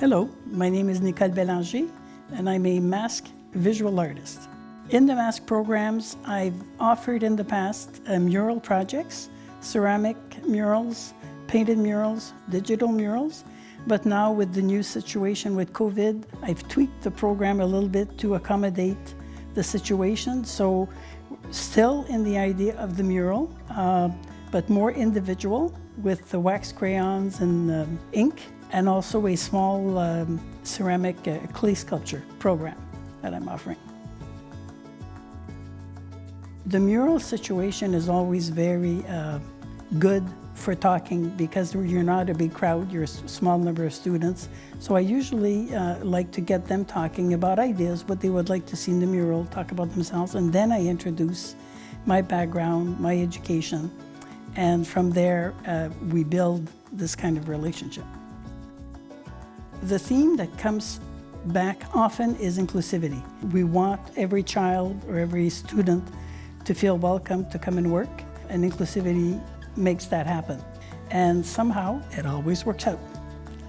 Hello, my name is Nicole Bélanger, and I'm a mask visual artist. In the mask programs, I've offered in the past mural projects, ceramic murals, painted murals, digital murals, but now with the new situation with COVID, I've tweaked the program a little bit to accommodate the situation. So still in the idea of the mural, but more individual with the wax crayons and ink, and also a small ceramic clay sculpture program that I'm offering. The mural situation is always very good for talking because you're not a big crowd, you're a small number of students. So I usually like to get them talking about ideas, what they would like to see in the mural, talk about themselves, and then I introduce my background, my education, and from there we build this kind of relationship. The theme that comes back often is inclusivity. We want every child or every student to feel welcome to come and work, and inclusivity makes that happen. And somehow it always works out.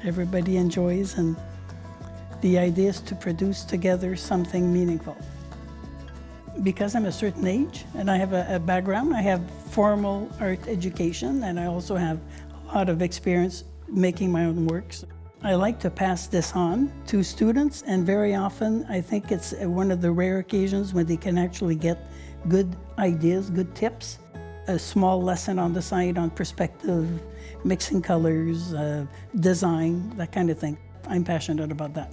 Everybody enjoys, and the idea is to produce together something meaningful. Because I'm a certain age and I have a background, I have formal art education, and I also have a lot of experience making my own works. I like to pass this on to students, and very often I think it's one of the rare occasions when they can actually get good ideas, good tips. A small lesson on the side on perspective, mixing colors, design, that kind of thing. I'm passionate about that.